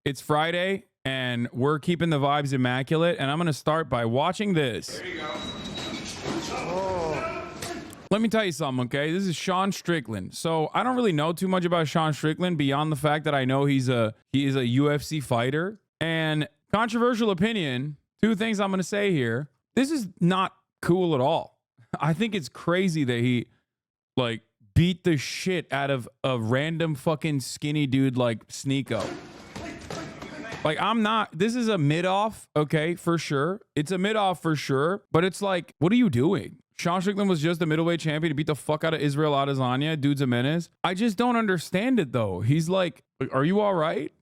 It's Friday, and we're keeping the vibes immaculate. And I'm going to start by watching this. There you go. Oh. Let me tell you something, okay? This is Sean Strickland. So I don't really know too much about Sean Strickland beyond the fact that I know he is a UFC fighter. And controversial opinion, two things I'm going to say here. This is not cool at all. I think it's crazy that he like beat the shit out of a random fucking skinny dude like SNEAKO. Like, this is a mid-off, okay, for sure. It's a mid-off for sure, but it's like, what are you doing? Sean Strickland was just a middleweight champion to beat the fuck out of Israel Adesanya. Dude's a menace. I just don't understand it, though. He's like, are you all right?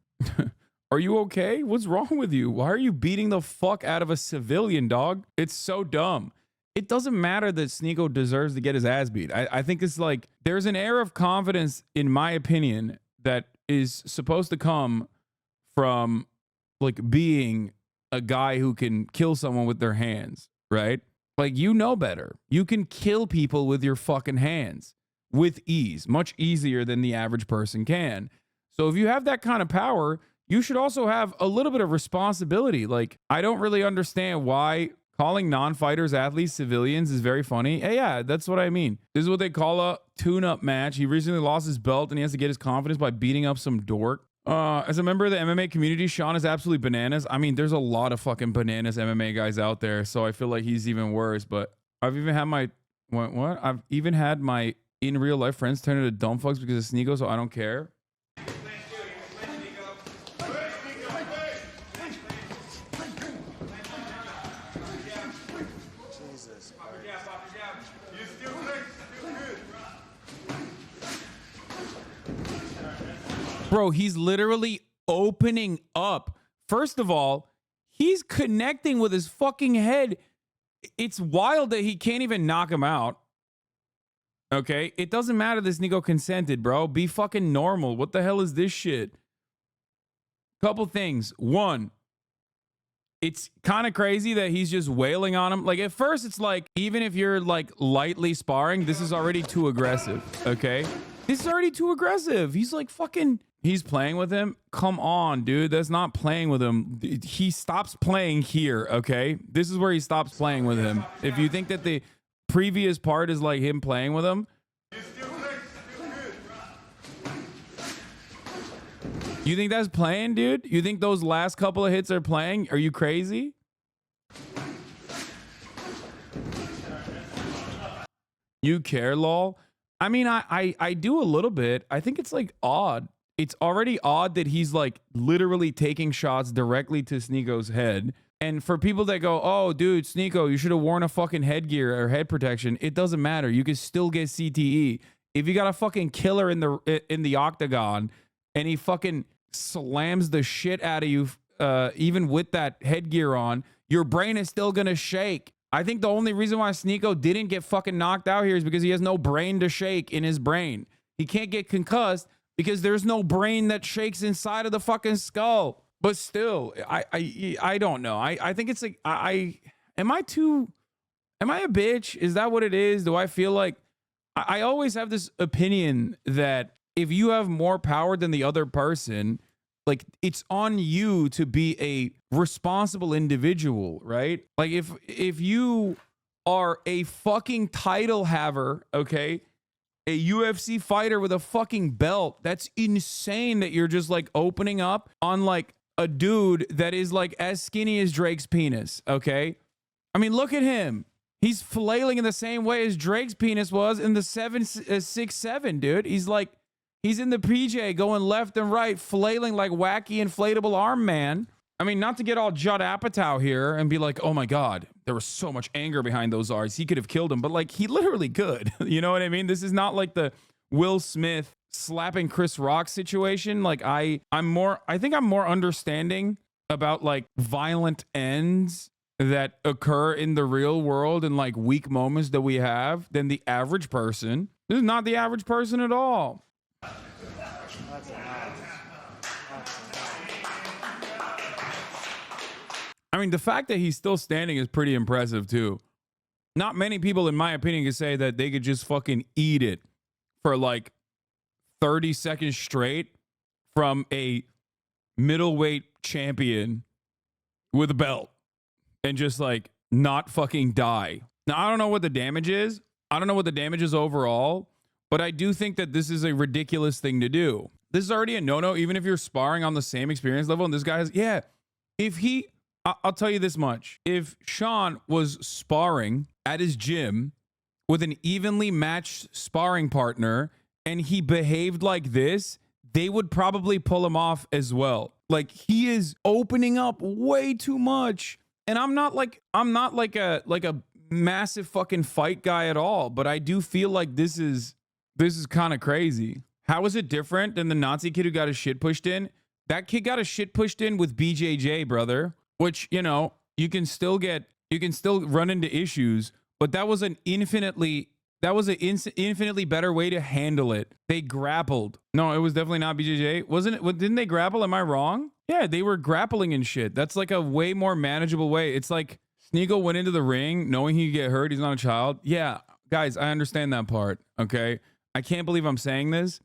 Are you okay? What's wrong with you? Why are you beating the fuck out of a civilian, dog? It's so dumb. It doesn't matter that SNEAKO deserves to get his ass beat. I think it's like, there's an air of confidence, in my opinion, that is supposed to come from like being a guy who can kill someone with their hands, right? Like, you know better. You can kill people with your fucking hands with ease, much easier than the average person can. So if you have that kind of power, you should also have a little bit of responsibility. Like, I don't really understand why calling non-fighters athletes civilians is very funny. Hey, yeah, that's what I mean. This is what they call a tune-up match. He recently lost his belt and he has to get his confidence by beating up some dork. As a member of the MMA community, Sean is absolutely bananas. I mean, there's a lot of fucking bananas MMA guys out there, so I feel like he's even worse. But I've even had my I've even had my in real life friends turn into dumb fucks because of SNEAKO, so I don't care. Bro, he's literally opening up. First of all, he's connecting with his fucking head. It's wild that he can't even knock him out. Okay? It doesn't matter that SNEAKO consented, bro. Be fucking normal. What the hell is this shit? Couple things. One, it's kind of crazy that he's just wailing on him. Like, at first, it's like, even if you're like lightly sparring, this is already too aggressive. Okay? This is already too aggressive. He's like fucking... He's playing with him? Come on, dude. That's not playing with him. He stops playing here, okay? This is where he stops playing with him. If you think that the previous part is like him playing with him. You think that's playing, dude? You think those last couple of hits are playing? Are you crazy? You care, lol? I mean, I do a little bit. I think it's like odd. It's already odd that he's like literally taking shots directly to SNEAKO's head. And for people that go, oh, dude, SNEAKO, you should have worn a fucking headgear or head protection. It doesn't matter. You can still get CTE. If you got a fucking killer in the octagon and he fucking slams the shit out of you, even with that headgear on, your brain is still going to shake. I think the only reason why SNEAKO didn't get fucking knocked out here is because he has no brain to shake in his brain. He can't get concussed because there's no brain that shakes inside of the fucking skull. But still, I don't know. I think it's like, am I a bitch? Is that what it is? Do I feel like, I always have this opinion that if you have more power than the other person, like, it's on you to be a responsible individual, right? Like, if you are a fucking title haver, okay, a UFC fighter with a fucking belt, that's insane that you're just like opening up on like a dude that is like as skinny as Drake's penis, okay? I mean, look at him. He's flailing in the same way as Drake's penis was in the 6'7", dude. He's like, he's in the PJ going left and right, flailing like wacky inflatable arm man. I mean, not to get all Judd Apatow here and be like, oh my God, there was so much anger behind those R's. He could have killed him, but like, he literally could. You know what I mean? This is not like the Will Smith slapping Chris Rock situation. Like, I think I'm more understanding about like violent ends that occur in the real world and like weak moments that we have than the average person. This is not the average person at all. I mean, the fact that he's still standing is pretty impressive too. Not many people, in my opinion, can say that they could just fucking eat it for like 30 seconds straight from a middleweight champion with a belt and just like not fucking die. Now, I don't know what the damage is. I don't know what the damage is overall, but I do think that this is a ridiculous thing to do. This is already a no-no, even if you're sparring on the same experience level. And this guy has, yeah, if he, I'll tell you this much. If Sean was sparring at his gym with an evenly matched sparring partner and he behaved like this, they would probably pull him off as well. Like, he is opening up way too much. And I'm not like a massive fucking fight guy at all, but I do feel like this is kind of crazy. How is it different than the Nazi kid who got his shit pushed in? That kid got his shit pushed in with BJJ, brother, which, you know, you can still run into issues, but that was an infinitely better way to handle it. They grappled. No, it was definitely not BJJ. Wasn't it? Didn't they grapple? Am I wrong? Yeah, they were grappling and shit. That's like a way more manageable way. It's like SNEAKO went into the ring knowing he could get hurt. He's not a child. Yeah, guys, I understand that part. Okay. I can't believe I'm saying this.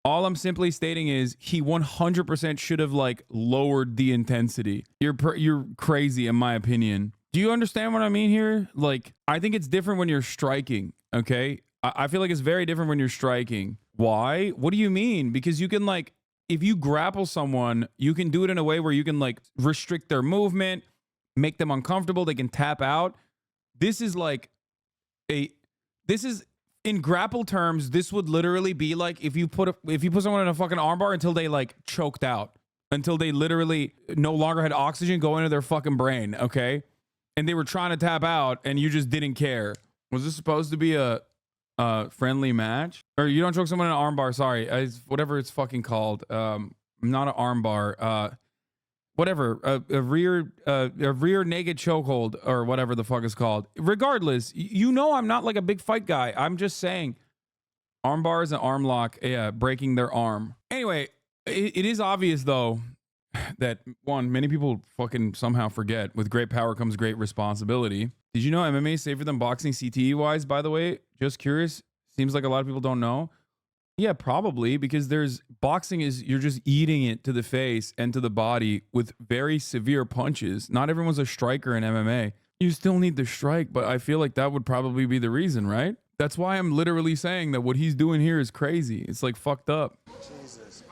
All I'm simply stating is he 100% should have like lowered the intensity. You're crazy in my opinion. Do you understand what I mean here? Like, I think it's different when you're striking. Okay. I feel like it's very different when you're striking. Why? What do you mean? Because you can like, if you grapple someone, you can do it in a way where you can like restrict their movement, make them uncomfortable. They can tap out. This is in grapple terms, this would literally be like if you put someone in a fucking armbar until they like choked out, until they literally no longer had oxygen go into their fucking brain. Okay. And they were trying to tap out and you just didn't care. Was this supposed to be a friendly match? Or you don't choke someone in an armbar? Sorry, whatever it's fucking called. Not an armbar. Whatever. A rear naked chokehold or whatever the fuck is called. Regardless, you know I'm not like a big fight guy. I'm just saying, armbars and arm lock, yeah, breaking their arm. Anyway, it is obvious though that one, many people fucking somehow forget. With great power comes great responsibility. Did you know MMA is safer than boxing CTE wise, by the way? Just curious. Seems like a lot of people don't know. Yeah, probably, because boxing is, you're just eating it to the face and to the body with very severe punches. Not everyone's a striker in MMA. You still need the strike, but I feel like that would probably be the reason, right? That's why I'm literally saying that what he's doing here is crazy. It's like fucked up. Jesus.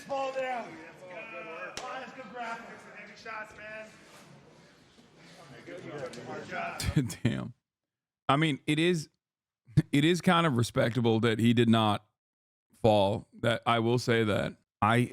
Fall down. That's good graphics. Any shots, man? Damn. I mean, it is kind of respectable that he did not fall. That I will say that.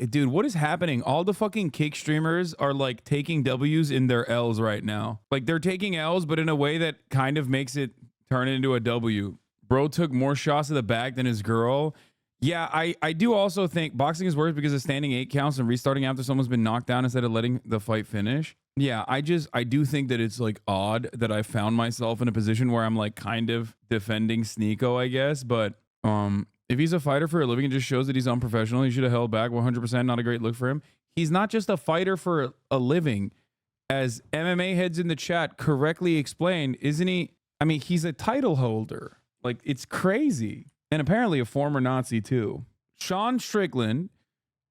Dude, what is happening? All the fucking kick streamers are like taking W's in their L's right now. Like they're taking L's, but in a way that kind of makes it turn into a W. Bro took more shots to the back than his girl. Yeah, I do also think boxing is worse because of standing 8 counts and restarting after someone's been knocked down instead of letting the fight finish. Yeah, I do think that it's like odd that I found myself in a position where I'm like kind of defending SNEAKO, I guess. But if he's a fighter for a living, it just shows that he's unprofessional. He should have held back 100%. Not a great look for him. He's not just a fighter for a living. As MMA heads in the chat correctly explained, isn't he? I mean, he's a title holder. Like, it's crazy. And apparently a former Nazi too. Sean Strickland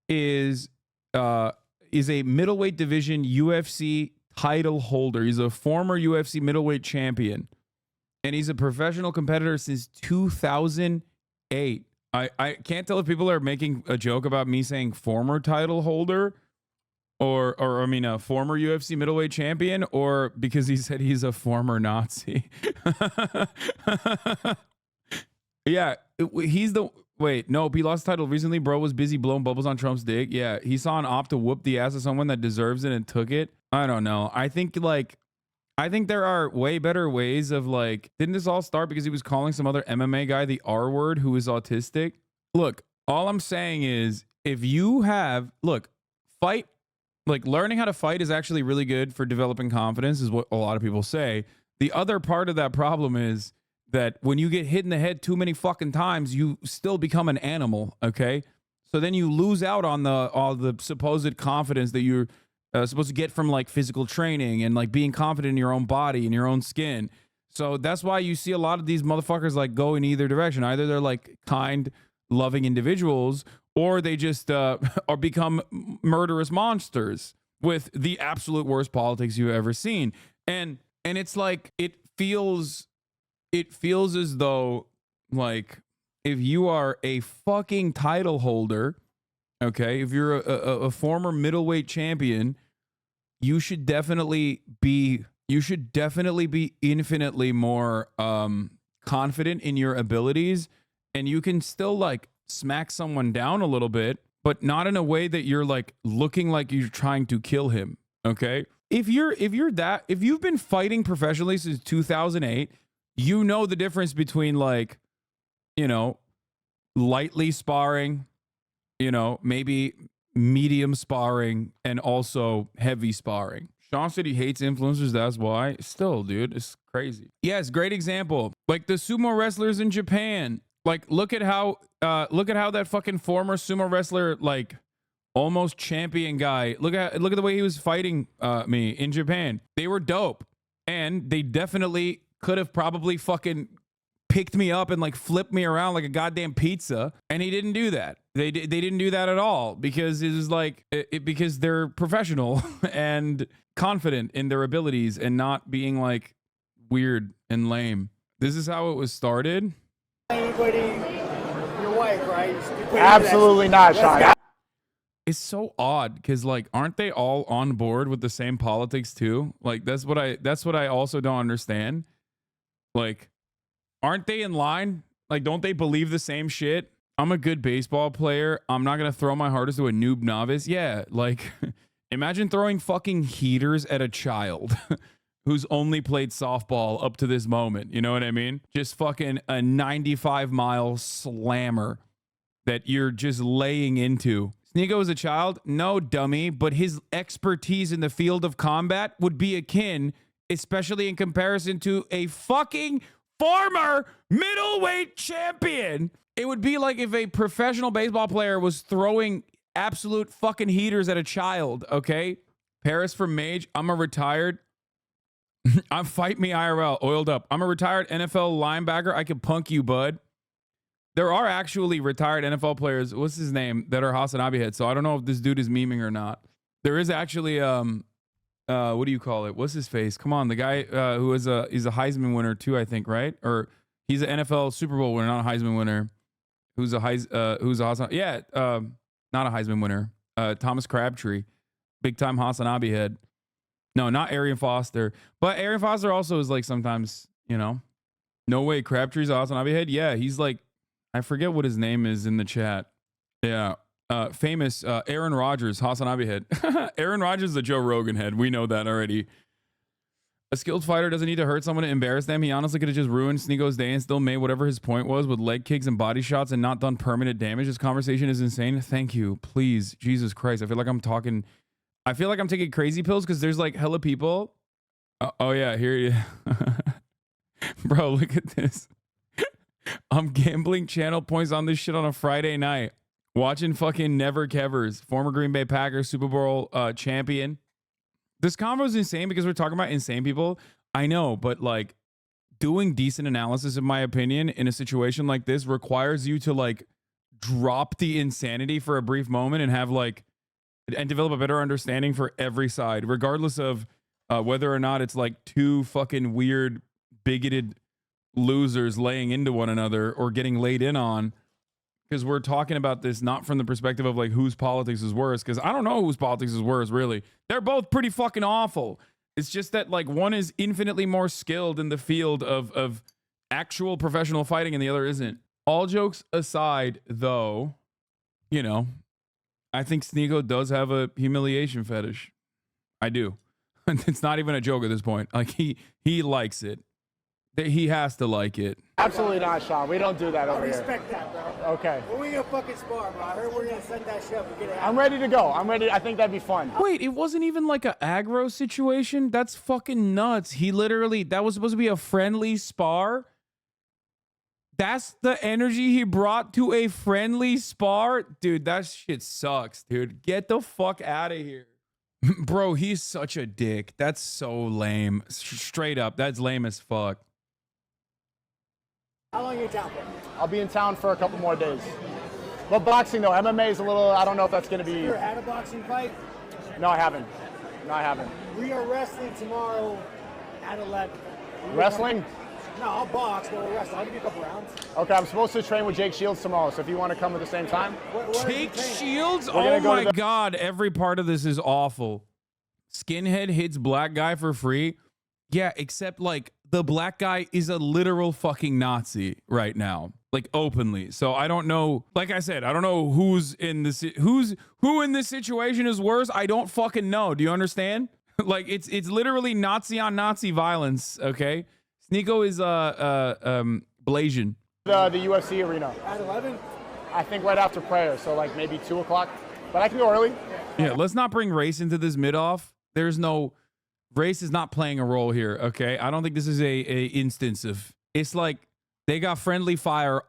is a middleweight division UFC title holder. He's a former UFC middleweight champion. And he's a professional competitor since 2008. I can't tell if people are making a joke about me saying former title holder or I mean a former UFC middleweight champion, or because he said he's a former Nazi. Yeah, he's the... Wait, no, he lost the title recently. Bro was busy blowing bubbles on Trump's dick. Yeah, he saw an op to whoop the ass of someone that deserves it and took it. I don't know. I think there are way better ways of like... Didn't this all start because he was calling some other MMA guy the R word who is autistic? Look, all I'm saying is if you have... Look, fight... Like, learning how to fight is actually really good for developing confidence is what a lot of people say. The other part of that problem is that when you get hit in the head too many fucking times, you still become an animal, okay? So then you lose out on all the supposed confidence that you're supposed to get from like physical training and like being confident in your own body and your own skin. So that's why you see a lot of these motherfuckers like go in either direction. Either they're like kind, loving individuals, or they just or become murderous monsters with the absolute worst politics you've ever seen. And it's like it feels as though like if you are a fucking title holder, okay, if you're a former middleweight champion, you should definitely be infinitely more confident in your abilities, and you can still like smack someone down a little bit, but not in a way that you're like looking like you're trying to kill him. Okay, if you've been fighting professionally since 2008, you know the difference between like, you know, lightly sparring, you know, maybe medium sparring, and also heavy sparring. Sean said he hates influencers. That's why. Still, dude, it's crazy. Yes, great example. Like the sumo wrestlers in Japan. Like, look at how that fucking former sumo wrestler, like almost champion guy. Look at the way he was fighting me in Japan. They were dope, and they definitely could have probably fucking picked me up and like flipped me around like a goddamn pizza, and he didn't do that. They didn't do that at all, because it was like because they're professional and confident in their abilities and not being like weird and lame. This is how it was started. Anybody, your wife, right? Absolutely not, Sean. It's so odd because like aren't they all on board with the same politics too? Like that's what I also don't understand. Like, aren't they in line? Like, don't they believe the same shit? I'm a good baseball player. I'm not going to throw my hardest to a noob novice. Yeah, like, imagine throwing fucking heaters at a child who's only played softball up to this moment. You know what I mean? Just fucking a 95-mile slammer that you're just laying into. SNEAKO is a child? No, dummy, but his expertise in the field of combat would be akin, especially in comparison to a fucking former middleweight champion. It would be like if a professional baseball player was throwing absolute fucking heaters at a child, okay? Paris from Mage, I'm a retired... I'm fight me IRL, oiled up. I'm a retired NFL linebacker. I can punk you, bud. There are actually retired NFL players, what's his name, that are HasanAbi heads, so I don't know if this dude is memeing or not. There is actually... what do you call it? What's his face? Come on, the guy who is he's a Heisman winner too, I think, right? Or he's an NFL Super Bowl winner, not a Heisman winner. Who's a Hasan? Yeah, not a Heisman winner. Thomas Crabtree, big time HasanAbi head. No, not Arian Foster, but Arian Foster also is like sometimes, you know. No way, Crabtree's a HasanAbi head. Yeah, he's like, I forget what his name is in the chat. Yeah. Famous Aaron Rodgers, HasanAbi head. Aaron Rodgers is a Joe Rogan head. We know that already. A skilled fighter doesn't need to hurt someone to embarrass them. He honestly could have just ruined SNEAKO's day and still made whatever his point was with leg kicks and body shots and not done permanent damage. This conversation is insane. Thank you. Please. Jesus Christ. I feel like I'm taking crazy pills because there's like hella people. Oh yeah, here you. Bro, look at this. I'm gambling channel points on this shit on a Friday night. Watching fucking Never Kevers, former Green Bay Packers Super Bowl champion. This convo is insane because we're talking about insane people. I know, but like doing decent analysis, in my opinion, in a situation like this requires you to like drop the insanity for a brief moment and have like, and develop a better understanding for every side, regardless of whether or not it's like two fucking weird, bigoted losers laying into one another or getting laid in on. Because we're talking about this not from the perspective of like whose politics is worse, because I don't know whose politics is worse, really. They're both pretty fucking awful. It's just that like one is infinitely more skilled in the field of actual professional fighting and the other isn't. All jokes aside, though, you know, I think SNEAKO does have a humiliation fetish. I do. It's not even a joke at this point. Like he likes it. He has to like it. Absolutely not, Sean. We don't do that over here. Respect that, bro. Okay. When we gonna fucking spar, bro? I heard we're gonna send that shit up and get it out. I'm ready to go. I'm ready. I think that'd be fun. Wait, it wasn't even like an aggro situation? That's fucking nuts. He literally, that was supposed to be a friendly spar. That's the energy he brought to a friendly spar? Dude, that shit sucks, dude. Get the fuck out of here. Bro, he's such a dick. That's so lame. Straight up, that's lame as fuck. How long are you in town for? I'll be in town for a couple more days. But boxing though, MMA is a little, I don't know if that's going to be. You ever had a boxing fight? No, I haven't. No, I haven't. We are wrestling tomorrow at 11. Wrestling? No, I'll box, but we'll wrestle. I'll give you a couple rounds. Okay, I'm supposed to train with Jake Shields tomorrow, so if you want to come at the same time. Where Jake Shields? gonna Oh go my God. Every part of this is awful. Skinhead hits black guy for free. Yeah, except like the black guy is a literal fucking Nazi right now, like openly. So I don't know. Like I said, I don't know who's in this. Who in this situation is worse. I don't fucking know. Do you understand? Like it's literally Nazi on Nazi violence. Okay. SNEAKO is Blasian. The UFC arena. At 11? I think right after prayer, so like maybe 2 o'clock. But I can go early. Yeah, let's not bring race into this mid-off. There's no race is not playing a role here, okay? I don't think this is a instance of it's like they got friendly fire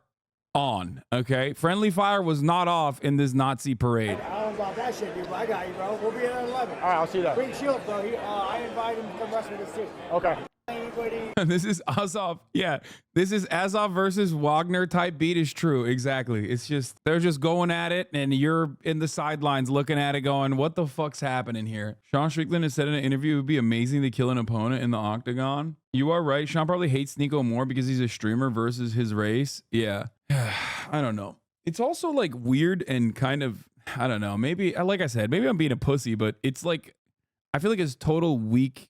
on, okay? Friendly fire was not off in this Nazi parade. I don't know about that shit, dude, but I got you, bro. We'll be at 11. All right, I'll see you there. Bring Shields, though. I invite him to come wrestle with us, too. Okay. Anybody? This is Azov. Yeah, this is Azov versus Wagner type beat is true. Exactly. It's just they're just going at it, and you're in the sidelines looking at it, going, "What the fuck's happening here?" Sean Strickland has said in an interview, "It would be amazing to kill an opponent in the octagon." You are right. Sean probably hates SNEAKO more because he's a streamer versus his race. Yeah, I don't know. It's also like weird and kind of I don't know. Maybe like I said, maybe I'm being a pussy, but it's like I feel like it's total weak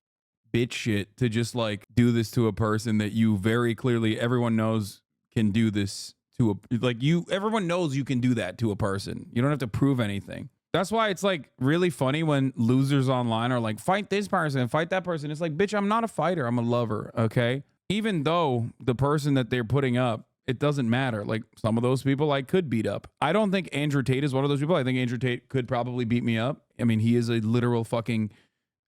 bitch shit to just like do this to a person that you very clearly everyone knows can do this to a like you everyone knows you can do that to a person. You don't have to prove anything. That's why it's like really funny when losers online are like fight this person, fight that person. It's like, bitch, I'm not a fighter, I'm a lover, okay? Even though the person that they're putting up, it doesn't matter. Like some of those people I could beat up. I don't think Andrew Tate is one of those people. I think Andrew Tate could probably beat me up. I mean, he is a literal fucking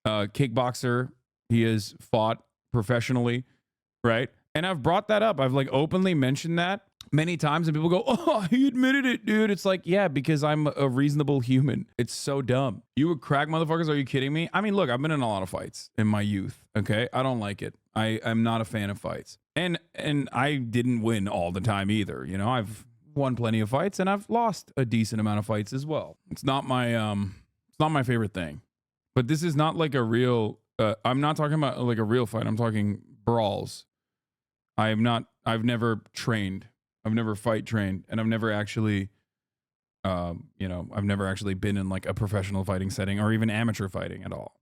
kickboxer. He has fought professionally, right? And I've brought that up. I've like openly mentioned that many times and people go, "Oh, he admitted it, dude." It's like, yeah, because I'm a reasonable human. It's so dumb. You would crack motherfuckers? Are you kidding me? I mean, look, I've been in a lot of fights in my youth, okay? I don't like it. I'm not a fan of fights. And I didn't win all the time either. You know, I've won plenty of fights and I've lost a decent amount of fights as well. It's not my favorite thing. But this is not like a real I'm not talking about like a real fight. I'm talking brawls. I've never trained. I've never fight trained. And I've never actually, I've never actually been in like a professional fighting setting or even amateur fighting at all.